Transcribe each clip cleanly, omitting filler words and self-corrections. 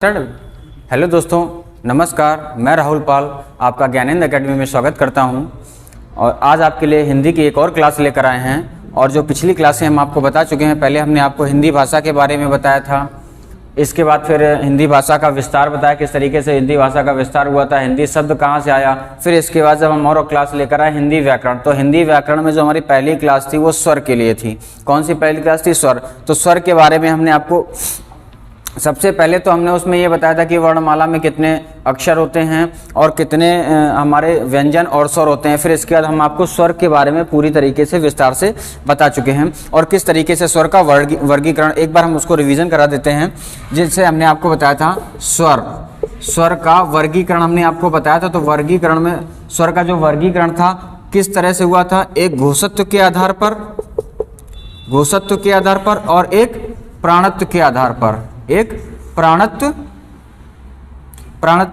Start. Hello दोस्तों, नमस्कार। मैं राहुल पाल आपका ज्ञानेंद्र एकेडमी में स्वागत करता हूं और आज आपके लिए हिंदी की एक और क्लास लेकर आए हैं। और जो पिछली क्लासें हम आपको बता चुके हैं, पहले हमने आपको हिंदी भाषा के बारे में बताया था, इसके बाद फिर हिंदी भाषा का विस्तार बताया, किस तरीके से हिंदी भाषा का विस्तार हुआ था, हिंदी शब्द कहाँ से आया। फिर इसके बाद जब हम और क्लास लेकर आए हिंदी व्याकरण, तो हिंदी व्याकरण में जो हमारी पहली क्लास थी वो स्वर के लिए थी। कौन सी पहली क्लास थी? स्वर। तो स्वर के बारे में हमने आपको सबसे पहले तो हमने उसमें ये बताया था कि वर्णमाला में कितने अक्षर होते हैं और कितने हमारे व्यंजन और स्वर होते हैं। फिर इसके बाद हम आपको स्वर के बारे में पूरी तरीके से विस्तार से बता चुके हैं और किस तरीके से स्वर का वर्गीकरण, एक बार हम उसको रिवीजन करा देते हैं। जिससे हमने आपको बताया था स्वर का वर्गीकरण हमने आपको बताया था। तो वर्गीकरण में स्वर का जो वर्गीकरण था किस तरह से हुआ था, एक घोषत्व के आधार पर और एक प्राणत्व के आधार पर, एक प्राणत्व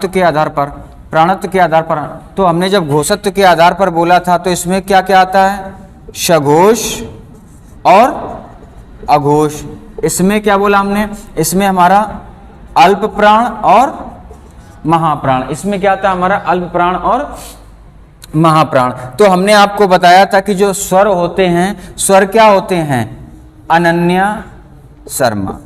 के आधार पर। तो हमने जब घोषत्व के आधार पर बोला था तो इसमें क्या क्या आता है? सघोष और अघोष। इसमें क्या बोला हमने? इसमें हमारा अल्प प्राण और महाप्राण। इसमें क्या आता है हमारा? अल्प प्राण और महाप्राण। तो हमने आपको बताया था कि जो स्वर होते हैं, स्वर क्या होते हैं? अनन्या शर्मा,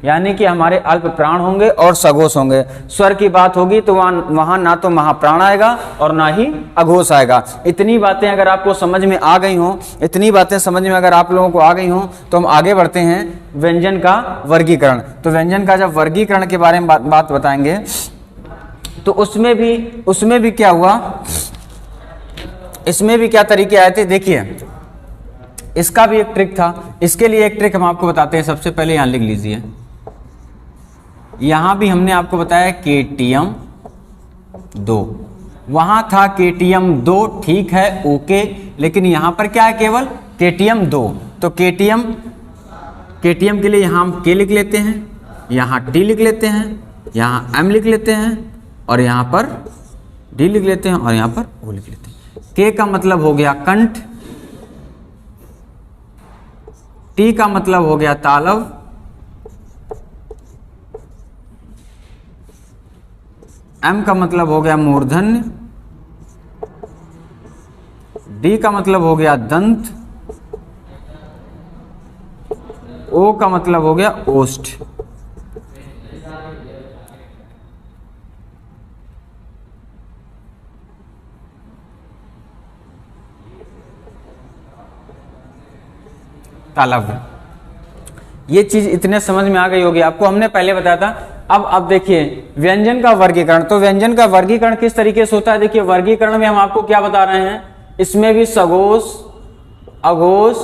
यानी कि हमारे अल्प प्राण होंगे और सघोष होंगे। स्वर की बात होगी तो वहां ना तो महाप्राण आएगा और ना ही अघोष आएगा। इतनी बातें अगर आपको समझ में आ गई हो, अगर आप लोगों को आ गई हो, तो हम आगे बढ़ते हैं व्यंजन का वर्गीकरण। तो व्यंजन का जब वर्गीकरण के बारे में बात बताएंगे तो उसमें भी क्या हुआ, इसमें भी क्या तरीके आए थे। देखिए, इसका भी एक ट्रिक था। इसके लिए एक ट्रिक हम आपको बताते हैं। सबसे पहले यहां लिख लीजिए, यहां भी हमने आपको बताया KTM 2, वहां था KTM 2, ठीक है, ओके। लेकिन यहां पर क्या है? केवल KTM 2। तो KTM के लिए यहां हम K लिख लेते हैं, यहां T लिख लेते हैं, यहां M लिख लेते हैं और यहां पर D लिख लेते हैं और यहां पर O लिख लेते हैं। K का मतलब हो गया कंठ, T का मतलब हो गया तालव, M का मतलब हो गया मूर्धन्य, D का मतलब हो गया दंत, O का मतलब हो गया ओष्ठ। तालव। ये चीज इतने समझ में आ गई होगी आपको, हमने पहले बताया था। अब देखिए व्यंजन का वर्गीकरण। तो व्यंजन का वर्गीकरण किस तरीके से होता है? देखिए, वर्गीकरण में हम आपको क्या बता रहे हैं, इसमें भी सघोष, अघोष,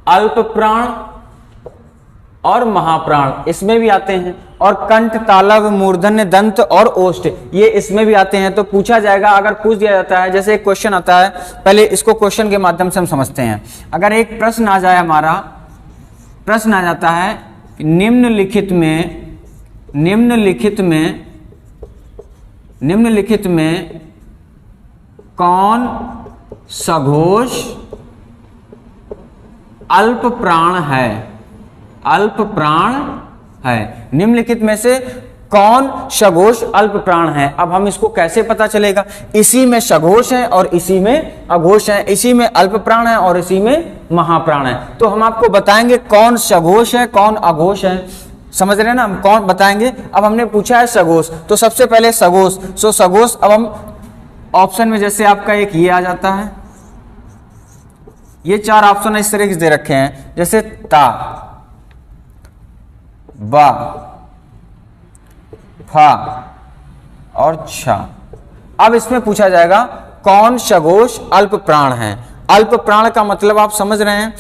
अल्प प्राण और महाप्राण इसमें भी आते हैं, और कंठ, तालव, मूर्धन्य, दंत और ओष्ठ ये इसमें भी आते हैं। तो पूछा जाएगा, अगर पूछ दिया जाता है, जैसे एक क्वेश्चन आता है, पहले इसको क्वेश्चन के माध्यम से हम समझते हैं। अगर एक प्रश्न आ जाए, हमारा प्रश्न आ जाता है निम्नलिखित में कौन सघोष अल्प प्राण है? निम्नलिखित में से कौन सघोष अल्प प्राण है? अब हम इसको कैसे पता चलेगा? इसी में सघोष है और इसी में अघोष है, इसी में अल्प प्राण है और इसी में महाप्राण है। तो हम आपको बताएंगे कौन सघोष है, कौन अघोष है। समझ रहे हैं ना? हम कौन बताएंगे। अब हमने पूछा है सघोष, तो सबसे पहले सघोष। सघोष, अब हम ऑप्शन में जैसे आपका एक ये आ जाता है, ये 4 ऑप्शन इस तरह से दे रखे हैं, जैसे ता, बा, फा और छा। अब इसमें पूछा जाएगा कौन सघोष अल्प प्राण है। अल्प प्राण का मतलब आप समझ रहे हैं,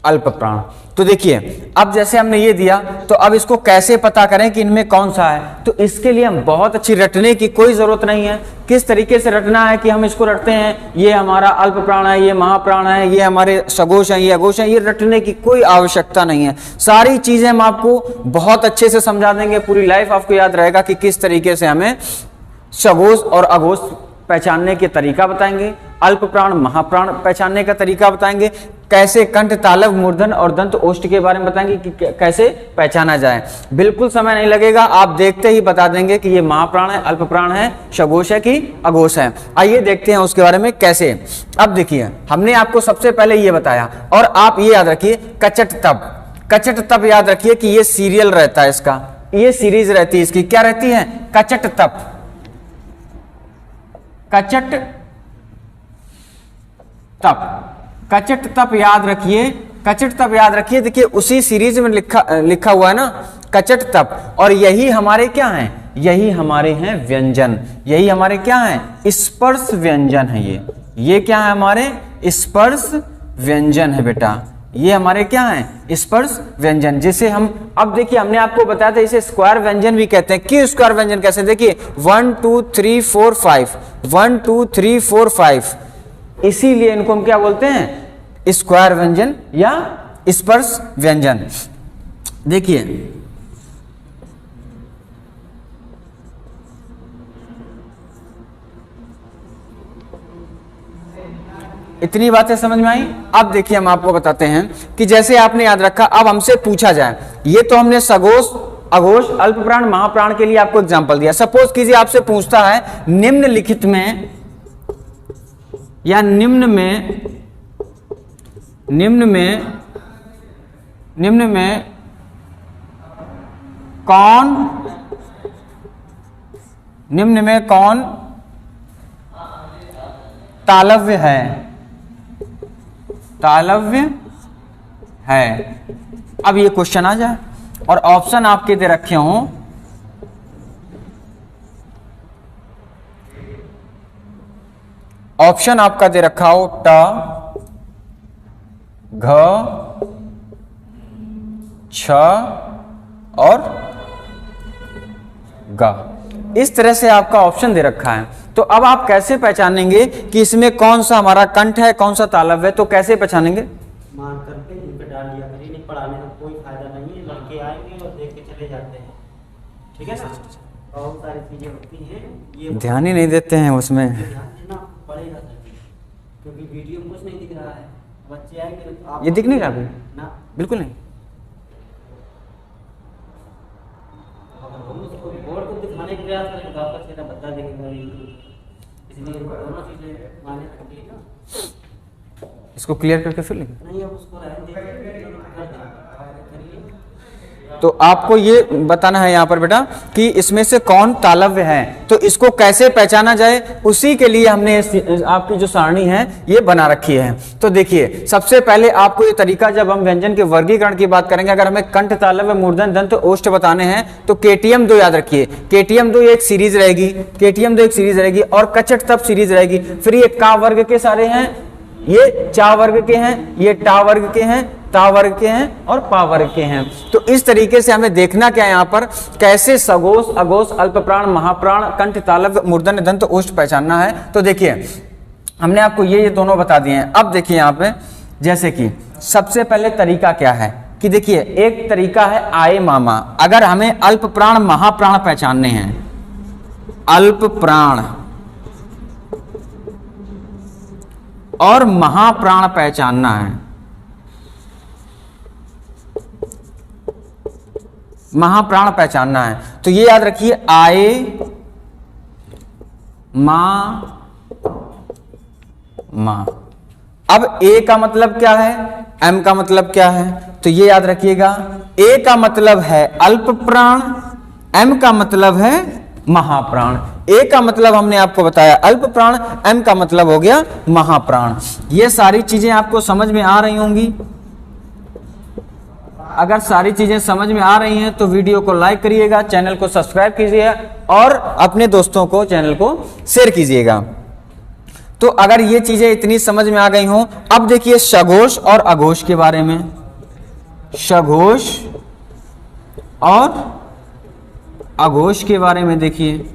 अल्प प्राण। तो देखिए, अब जैसे हमने ये दिया, तो अब इसको कैसे पता करें कि इनमें कौन सा है? तो इसके लिए हम बहुत अच्छी रटने की कोई जरूरत नहीं है। किस तरीके से रटना है कि हम इसको रटते हैं, ये हमारा अल्प प्राण है, ये महाप्राण है, ये हमारे सघोष है, ये अघोष है, ये रटने की कोई आवश्यकता नहीं है। सारी चीजें हम आपको बहुत अच्छे से समझा देंगे, पूरी लाइफ आपको याद रहेगा कि किस तरीके से हमें सघोष और अघोष पहचानने के तरीका बताएंगे, अल्प प्राण महाप्राण पहचानने का तरीका बताएंगे, कैसे कंठ तालव मूर्धन और दंत ओष्ठ के बारे में बताएंगे कि कैसे पहचाना जाए। बिल्कुल समय नहीं लगेगा, आप देखते ही बता देंगे कि ये महाप्राण है, अल्प प्राण है, सघोष है कि अघोष है। आइए देखते हैं उसके बारे में कैसे। अब देखिए, हमने आपको सबसे पहले ये बताया, और आप ये याद रखिए कचट तप, कचट तप याद रखिए कि ये सीरियल रहता है इसका, ये सीरीज रहती है इसकी, क्या रहती है? कचट तप, कचट तप, कचट तप याद रखिए, कचट तप याद रखिए। देखिए उसी सीरीज में लिखा हुआ है ना कचट तप, और यही हमारे क्या हैं? यही हमारे हैं व्यंजन, यही हमारे क्या हैं? स्पर्श व्यंजन है ये क्या है? हमारे स्पर्श व्यंजन है बेटा, ये हमारे क्या हैं? स्पर्श व्यंजन, जिसे हम, अब देखिए हमने आपको बताया था इसे स्क्वायर व्यंजन भी कहते हैं। क्यों स्क्वायर व्यंजन कैसे? देखिए 1 2 3 4 5, 1 2 3 4 5, इसीलिए इनको हम क्या बोलते हैं? स्क्वायर व्यंजन या स्पर्श व्यंजन। देखिए इतनी बातें समझ में आई। अब देखिए हम आपको बताते हैं कि जैसे आपने याद रखा, अब हमसे पूछा जाए, ये तो हमने सघोष अघोष अल्प प्राण महाप्राण के लिए आपको एग्जांपल दिया। सपोज कीजिए आपसे पूछता है निम्नलिखित में या निम्न में कौन तालव्य है? तालव्य है। अब ये क्वेश्चन आ जाए और ऑप्शन आपके दे रखे हों, ऑप्शन आपका दे रखा हो ट, घ, छ और ग, इस तरह से आपका ऑप्शन दे रखा है। तो अब आप कैसे पहचानेंगे कि इसमें कौन सा हमारा कंठ है, कौन सा तालव्य है? तो कैसे पहचानेंगे? मान करके इन पे डाल दिया करिए, नहीं पढ़ाने का कोई फायदा नहीं है, लड़के आएंगे और देख के चले जाते हैं, ठीक है ना? बहुत सारी चीजें होती हैं, ये ध्यान ही नहीं देते हैं उसमें, ध्यान देना पड़ेगा सर, क्योंकि वीडियो में कुछ नहीं दिख रहा है, बच्चे आएंगे तो आप ये दिख नहीं रहा अभी? ना, बिल्कुल नहीं। बोर्ड को दिखाने के प्रयास करेंगे तो आपका चेहरा बता देगा, इसलिए दोनों चीजें माने रखिए ना। इसको क्लियर करके फिर लिखें। नहीं, अब उसको रहने दीजिए, कर दें। तो आपको ये बताना है यहाँ पर बेटा कि इसमें से कौन तालव्य है, तो इसको कैसे पहचाना जाए, उसी के लिए हमने आपकी जो सारणी है ये बना रखी है। तो देखिए सबसे पहले आपको ये तरीका, जब हम व्यंजन के वर्गीकरण की बात करेंगे, अगर हमें कंठ तालव्य मूर्धन दंत ओष्ठ बताने हैं तो KTM 2 याद रखिए, KTM 2 एक सीरीज रहेगी, KTM 2 एक सीरीज रहेगी और कचट तप सीरीज रहेगी। फिर ये का वर्ग के सारे हैं, ये चा वर्ग के हैं, ये टा वर्ग के हैं, ता वर्ग के हैं और पा वर्ग के हैं। तो इस तरीके से हमें देखना क्या है यहाँ पर, कैसे सघोष अघोष अल्प प्राण महाप्राण कंठ तालव्य मूर्धन्य दंत ओष्ठ पहचानना है। तो देखिए हमने आपको ये दोनों बता दिए हैं। अब देखिए यहाँ पे, जैसे कि सबसे पहले तरीका क्या है कि देखिए एक तरीका है आए मामा। अगर हमें अल्प प्राण महाप्राण पहचानने हैं, अल्प प्राण और महाप्राण पहचानना है, महाप्राण पहचानना है, तो ये याद रखिए आए मा मा। अब ए का मतलब क्या है, एम का मतलब क्या है, तो ये याद रखिएगा। ए का मतलब है अल्प प्राण, एम का मतलब है महाप्राण। ए का मतलब हमने आपको बताया अल्प प्राण, एम का मतलब हो गया महाप्राण। ये सारी चीजें आपको समझ में आ रही होंगी। अगर सारी चीजें समझ में आ रही हैं तो वीडियो को लाइक करिएगा, चैनल को सब्सक्राइब कीजिएगा और अपने दोस्तों को चैनल को शेयर कीजिएगा। तो अगर ये चीजें इतनी समझ में आ गई हों, अब देखिए सघोष और अघोष के बारे में। सघोष और अघोष के बारे में देखिए,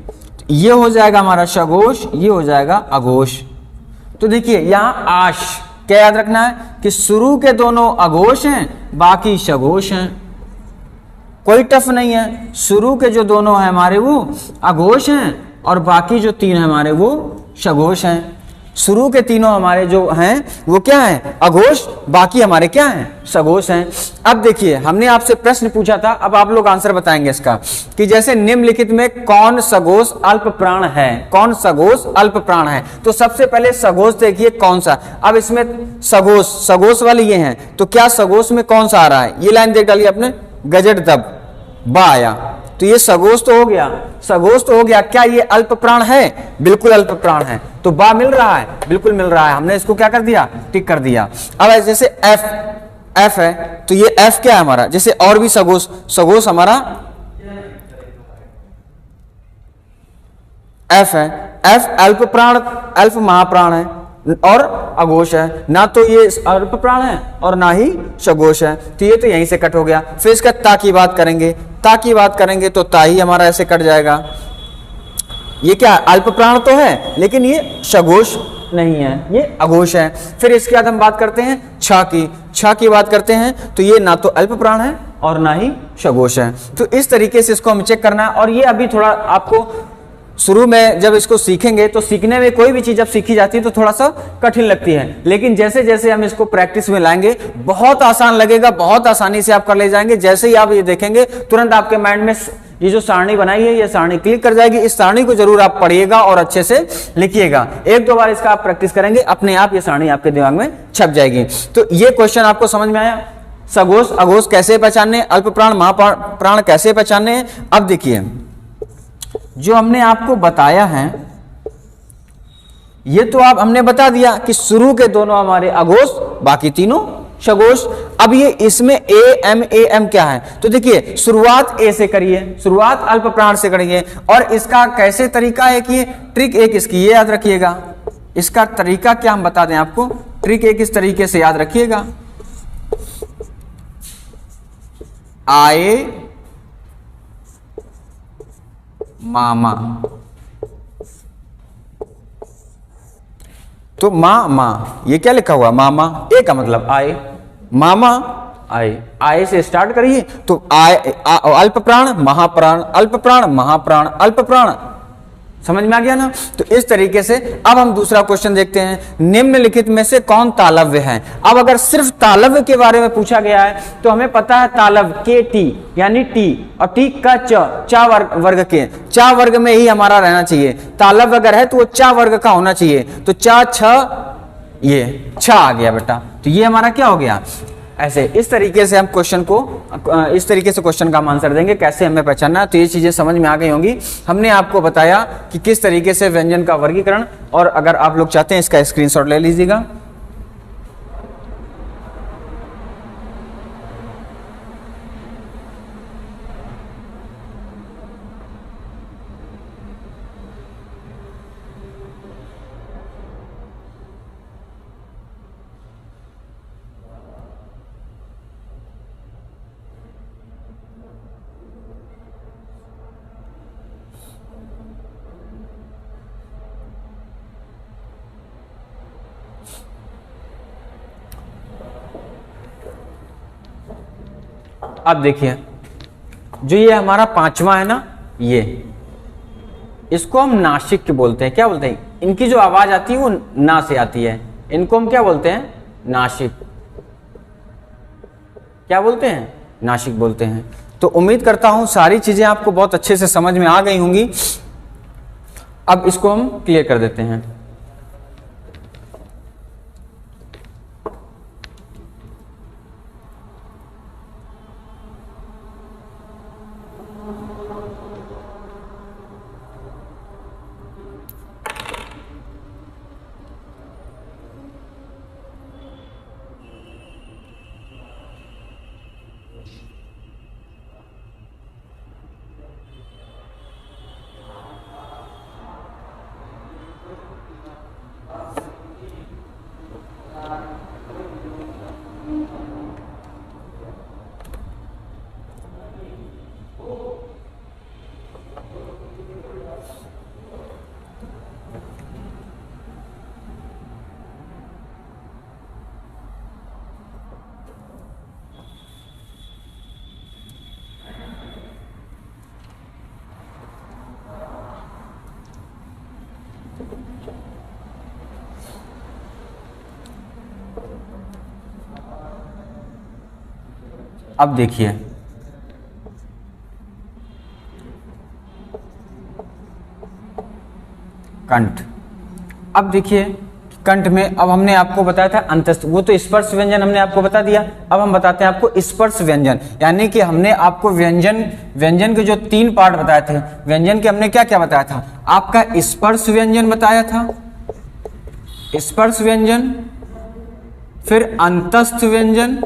ये हो जाएगा हमारा सघोष, ये हो जाएगा अघोष। तो देखिए यहां आश क्या याद रखना है कि शुरू के दोनों अघोष हैं, बाकी सघोष हैं। कोई टफ नहीं है, शुरू के जो दोनों हैं हमारे वो अघोष हैं और बाकी जो तीन हैं हमारे वो सघोष हैं। शुरू के तीनों हमारे जो हैं वो क्या हैं, अघोष, बाकी हमारे क्या हैं, सघोष हैं। अब देखिए हमने आपसे प्रश्न पूछा था, अब आप लोग आंसर बताएंगे इसका कि जैसे निम्नलिखित में कौन सघोष अल्प प्राण है, कौन सघोष अल्प प्राण है। तो सबसे पहले सघोष देखिए कौन सा। अब इसमें सघोष, सघोष वाले ये हैं, तो क्या सघोष में कौन सा आ रहा है, ये लाइन देख डालिए आपने, गजट दब बा आया, तो ये सघोष तो हो गया, सघोष तो हो गया। क्या ये अल्प प्राण है, बिल्कुल अल्प प्राण है। तो बा मिल रहा है, बिल्कुल मिल रहा है, हमने इसको क्या कर दिया, टिक कर दिया। अब जैसे एफ, एफ है तो ये एफ क्या है हमारा, जैसे और भी सघोष, सघोष हमारा एफ है, एफ अल्प प्राण, अल्प महाप्राण है और अघोष है, ना तो ये अल्प प्राण है और ना ही सघोष है, तो ये तो यहीं से कट हो गया। फिर इसका ता की बात करेंगे, ता की बात करेंगे तो ता ही हमारा ऐसे कट जाएगा। ये क्या अल्प प्राण तो है लेकिन ये सघोष नहीं है, ये अघोष है। फिर इसके बाद हम बात करते हैं छ की, छ की बात करते हैं तो ये ना तो अल्प प्राण है और ना ही सघोष है। तो इस तरीके से इसको हमें चेक करना है। और ये अभी थोड़ा आपको शुरू में जब इसको सीखेंगे तो सीखने में कोई भी चीज जब सीखी जाती है तो थोड़ा सा कठिन लगती है, लेकिन जैसे जैसे हम इसको प्रैक्टिस में लाएंगे बहुत आसान लगेगा, बहुत आसानी से आप कर ले जाएंगे। जैसे ही आप ये देखेंगे तुरंत आपके माइंड में ये जो सारणी बनाई है ये सारणी क्लिक कर जाएगी। इस सारणी को जरूर आप पढ़िएगा और अच्छे से लिखिएगा। एक दो बार इसका आप प्रैक्टिस करेंगे, अपने आप ये सारणी आपके दिमाग में छप जाएगी। तो ये क्वेश्चन आपको समझ में आया, सघोष अघोष कैसे पहचानने, अल्प प्राण महाप्राण कैसे पहचानने। अब देखिए जो हमने आपको बताया है ये तो आप हमने बता दिया कि शुरू के दोनों हमारे अघोष, बाकी तीनों सघोष। अब ये इसमें ए एम क्या है, तो देखिए शुरुआत ए से करिए, शुरुआत अल्प प्राण से करिए। और इसका कैसे तरीका है कि ट्रिक एक इसकी ये याद रखिएगा, इसका तरीका क्या हम बता दें आपको, ट्रिक एक इस तरीके से याद रखिएगा, आए मामा, तो माँ ये क्या लिखा हुआ, मामा, ए का मतलब आए, मामा आए, आए से स्टार्ट करिए तो आए अल्प प्राण महाप्राण, अल्प प्राण महाप्राण, अल्प प्राण, समझ में आ गया ना। तो इस तरीके से अब हम दूसरा क्वेश्चन देखते हैं, निम्नलिखित में से कौन तालव्य है। अब अगर सिर्फ तालव्य के बारे में पूछा गया है तो हमें पता है तालव्य के टी यानी टी और टी का चा वर्ग के, चा वर्ग में ही हमारा रहना चाहिए। तालव्य अगर है तो वो चा वर्ग का होना चाहिए, तो चा छ ये छ आ गया बेटा, तो ये हमारा क्या हो गया। ऐसे इस तरीके से हम क्वेश्चन को, इस तरीके से क्वेश्चन का हम आंसर देंगे, कैसे हमें पहचानना है। तो ये चीजें समझ में आ गई होंगी। हमने आपको बताया कि किस तरीके से व्यंजन का वर्गीकरण, और अगर आप लोग चाहते हैं इसका स्क्रीनशॉट ले लीजिएगा। अब देखिए जो ये हमारा पांचवा है ना, ये इसको हम नासिक के बोलते हैं। क्या बोलते हैं, इनकी जो आवाज आती है वो ना से आती है, इनको हम क्या बोलते हैं, नासिक। क्या बोलते हैं, नासिक बोलते हैं। तो उम्मीद करता हूं सारी चीजें आपको बहुत अच्छे से समझ में आ गई होंगी। अब इसको हम क्लियर कर देते हैं। अब देखिए कंठ। अब देखिए कंठ में, अब हमने आपको बताया था अंतस्थ, वो तो स्पर्श व्यंजन हमने आपको बता दिया। अब हम बताते हैं आपको स्पर्श व्यंजन, यानी कि हमने आपको व्यंजन के जो 3 पार्ट बताए थे, व्यंजन के हमने क्या क्या बताया था, आपका स्पर्श व्यंजन बताया था, स्पर्श व्यंजन, फिर अंतस्थ व्यंजन,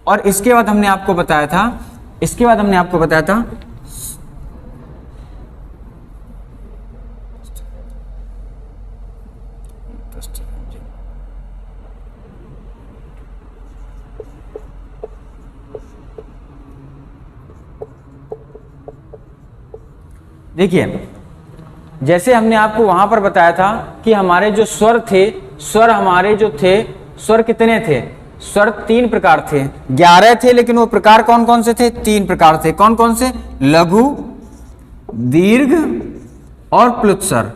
और इसके बाद हमने आपको बताया था, देखिए जैसे हमने आपको वहां पर बताया था कि हमारे जो स्वर थे, स्वर कितने थे, स्वर 3 प्रकार थे, 11 थे, लेकिन वो प्रकार कौन कौन से थे, 3 प्रकार थे। कौन कौन से, लघु, दीर्घ और प्लुत स्वर।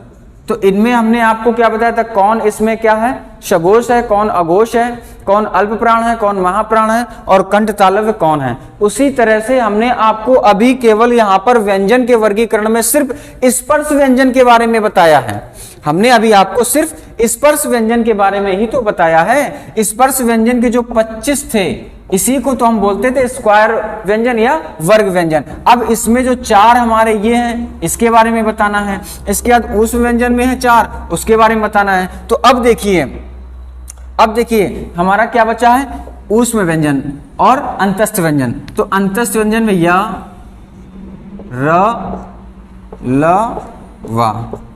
तो इनमें हमने आपको क्या बताया था, कौन इसमें क्या है, सघोष है, कौन अघोष है, कौन अल्प प्राण है, कौन महाप्राण है, और कंठ तालव्य कौन है। उसी तरह से हमने आपको अभी केवल यहाँ पर व्यंजन के वर्गीकरण में सिर्फ स्पर्श व्यंजन के बारे में बताया है। हमने अभी आपको सिर्फ स्पर्श व्यंजन के बारे में ही तो बताया है। स्पर्श व्यंजन के जो 25 थे, इसी को तो हम बोलते थे स्क्वायर व्यंजन या वर्ग व्यंजन। अब इसमें जो 4 हमारे ये हैं, इसके बारे में बताना है। इसके बाद ऊष्म व्यंजन में है 4, उसके बारे में बताना है। तो अब देखिए हमारा क्या बचा है, ऊष्म व्यंजन और अंतस्थ व्यंजन। तो अंतस्थ व्यंजन में या, र, ल, वा।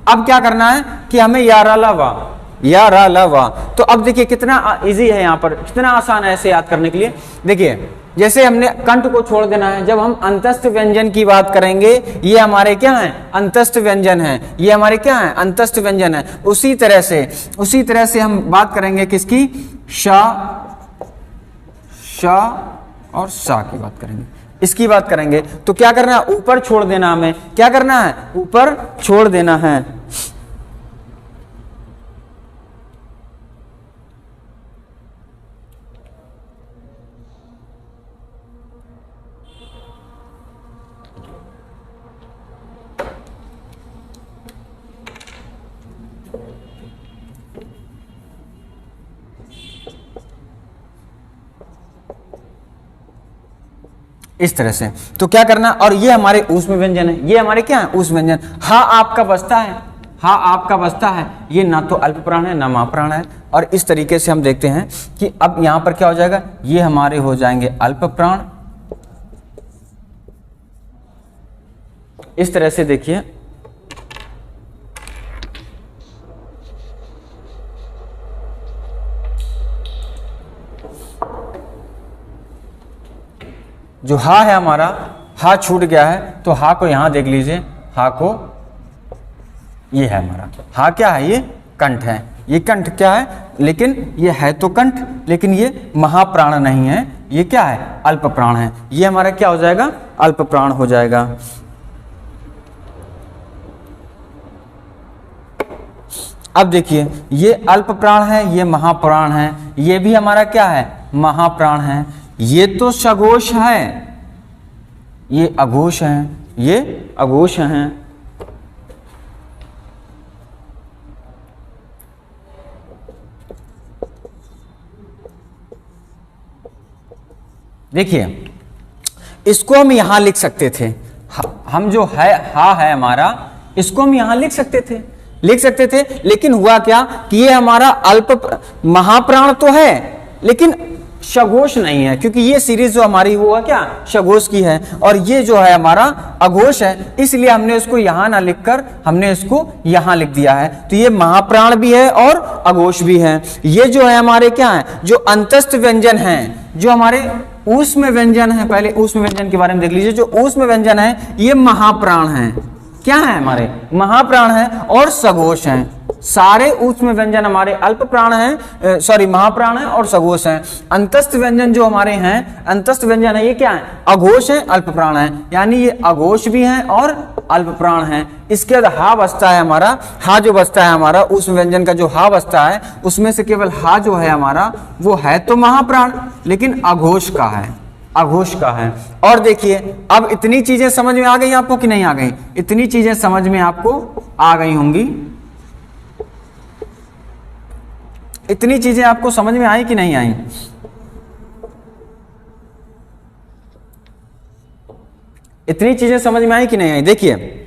अब क्या करना है कि हमें या, र, ल, वा, या, र, ल, वा। तो अब देखिए कितना इजी है, यहाँ पर कितना आसान है ऐसे याद करने के लिए। देखिए जैसे हमने कंठ को छोड़ देना है, जब हम अंतस्थ व्यंजन की बात करेंगे, ये हमारे क्या है, अंतस्थ व्यंजन है, ये हमारे क्या है, अंतस्थ व्यंजन है। उसी तरह से हम बात करेंगे किसकी, शा, शा और सा की बात करेंगे, इसकी बात करेंगे। तो क्या करना है, ऊपर छोड़ देना, हमें क्या करना है, ऊपर छोड़ देना है। इस तरह से। तो क्या करना, और ये हमारे ऊष्म व्यंजन है, ये हमारे क्या है, ऊष्म व्यंजन। हा आपका बचता है, ये ना तो अल्प प्राण है ना महाप्राण है। और इस तरीके से हम देखते हैं कि अब यहां पर क्या हो जाएगा, ये हमारे हो जाएंगे अल्प प्राण। इस तरह से देखिए, जो हा है हमारा, हा छूट गया है, तो हा को यहां देख लीजिए, हा को, ये है हमारा हा, क्या है, ये कंठ है। ये कंठ क्या है, लेकिन ये है तो कंठ, लेकिन ये महाप्राण नहीं है, ये क्या है, अल्प प्राण है। ये हमारा क्या हो जाएगा, अल्प प्राण हो जाएगा। अब देखिए ये अल्प प्राण है, ये महाप्राण है, ये भी हमारा क्या है, महाप्राण है। ये तो सघोष है, ये अघोष है, ये अघोष हैं। देखिए इसको हम यहां लिख सकते थे, हम जो है हा है हमारा, इसको हम यहां लिख सकते थे, लेकिन हुआ क्या कि ये हमारा अल्प महाप्राण तो है लेकिन सघोष नहीं है, क्योंकि ये सीरीज जो हमारी हुआ क्या, सघोष की है, और ये जो है हमारा अघोष है, इसलिए हमने इसको यहां ना लिखकर हमने इसको यहां लिख दिया है। तो ये महाप्राण भी है और अघोष भी है। ये जो है हमारे क्या है, जो अंतस्थ व्यंजन है, जो हमारे ऊष्म व्यंजन है, पहले ऊष्म व्यंजन के बारे में देख लीजिए। जो ऊष्म व्यंजन है ये महाप्राण है, क्या है हमारे, महाप्राण है और सघोष हैं। सारे ऊष्म व्यंजन हमारे अल्प प्राण हैं, महाप्राण है और सघोष हैं। अंतस्थ व्यंजन जो हमारे हैं, अंतस्थ व्यंजन है, ये क्या है, अघोष है, अल्प प्राण है, यानी ये अघोष भी हैं और अल्प प्राण है। इसके बाद हा बचता है हमारा, हा जो बचता है हमारा उस व्यंजन का जो हा बचता है उसमें से केवल हा जो है हमारा वो है तो महाप्राण, लेकिन अघोष का है, अघोष का है। और देखिए अब इतनी चीजें समझ में आ गई आपको कि नहीं आ गई? इतनी चीजें समझ में आपको आ गई होंगी। इतनी चीजें आपको समझ में आई कि नहीं आई? इतनी चीजें समझ में आई कि नहीं आई? देखिए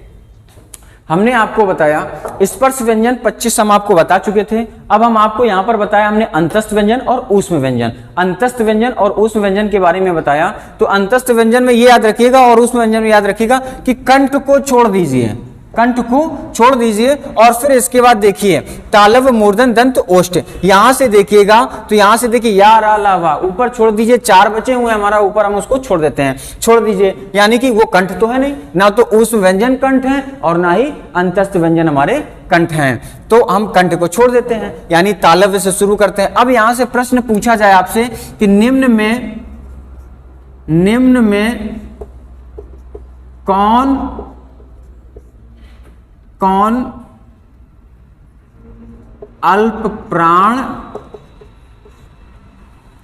हमने आपको बताया स्पर्श व्यंजन 25 हम आपको बता चुके थे। अब हम आपको यहां पर बताया हमने अंतस्थ व्यंजन और ऊष्म व्यंजन। अंतस्थ व्यंजन और ऊष्म व्यंजन के बारे में बताया। तो अंतस्थ व्यंजन में ये याद रखिएगा और ऊष्म व्यंजन में याद रखिएगा कि कंठ को छोड़ दीजिए, कंठ को छोड़ दीजिए। और फिर इसके बाद देखिए तालव मूर्धन दंत ओष्ठ, यहां से देखिएगा तो यहां से देखिए या रा ला वा ऊपर छोड़ दीजिए, 4 बचे हुए हमारा ऊपर, हम उसको छोड़ देते हैं, छोड़ दीजिए। यानी कि वो कंठ तो है नहीं, ना तो ऊष्म व्यंजन कंठ है और ना ही अंतस्थ व्यंजन हमारे कंठ हैं, तो हम कंठ को छोड़ देते हैं, यानी तालव्य से शुरू करते हैं। अब यहां से प्रश्न पूछा जाए आपसे कि निम्न में कौन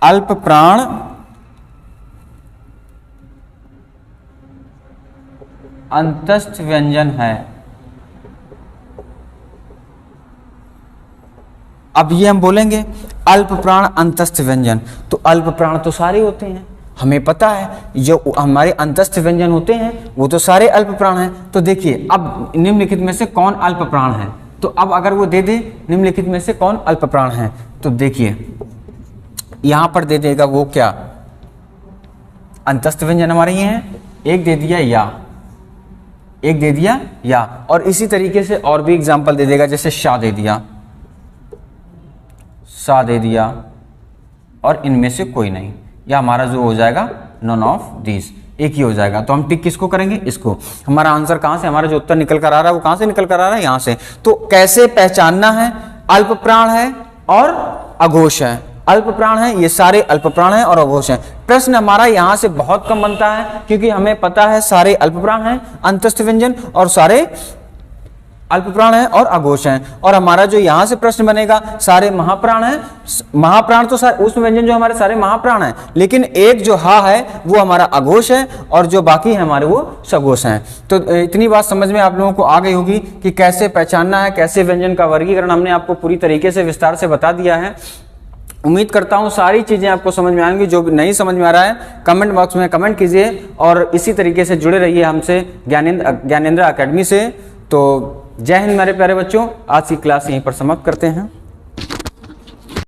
अल्प प्राण अंतस्थ व्यंजन है? अब ये हम बोलेंगे अल्प प्राण अंतस्थ व्यंजन, तो अल्प प्राण तो सारे होते हैं, हमें पता है जो हमारे अंतस्थ व्यंजन होते हैं वो तो सारे अल्प प्राण हैं। तो देखिए अब निम्नलिखित में से कौन अल्प प्राण है, तो अब अगर वो दे दे निम्नलिखित में से कौन अल्प प्राण है, तो देखिए यहां पर दे देगा वो क्या, अंतस्थ व्यंजन हमारे ये हैं, एक दे दिया या, एक दे दिया या, और इसी तरीके से और भी एग्जाम्पल दे देगा, जैसे शा दे दिया, सा दे दिया, और इनमें से कोई नहीं, या हमारा जो हो जाएगा नॉन ऑफ दिस, एक ही हो जाएगा। तो हम टिक किसको करेंगे? इसको। हमारा आंसर कहां से, हमारा जो उत्तर निकल कर आ रहा है वो कहां से निकल कर आ रहा है? यहां से। तो कैसे पहचानना है? अल्प प्राण है और अघोष है, अल्प प्राण है, ये सारे अल्प प्राण हैं और अघोष हैं। प्रश्न हमारा यहां से बहुत कम बनता है क्योंकि हमें पता है सारे अल्प प्राण हैं अंतस्थ व्यंजन और सारे अल्प प्राण है और अघोष हैं। और हमारा जो यहां से प्रश्न बनेगा सारे महाप्राण हैं, महाप्राण तो सारे ऊष्म व्यंजन जो हमारे सारे महाप्राण हैं, लेकिन एक जो हा है वो हमारा अघोष है और जो बाकी है हमारे वो सघोष हैं। तो इतनी बात समझ में आप लोगों को आ गई होगी कि कैसे पहचानना है, कैसे व्यंजन का वर्गीकरण हमने आपको पूरी तरीके से विस्तार से बता दिया है। उम्मीद करता हूं सारी चीजें आपको समझ में आएंगी। जो नहीं समझ में आ रहा है कमेंट बॉक्स में कमेंट कीजिए और इसी तरीके से जुड़े रहिए हमसे ज्ञानेंद्र एकेडमी से। तो जय हिंद मेरे प्यारे बच्चों, आज की क्लास यहीं पर समाप्त करते हैं।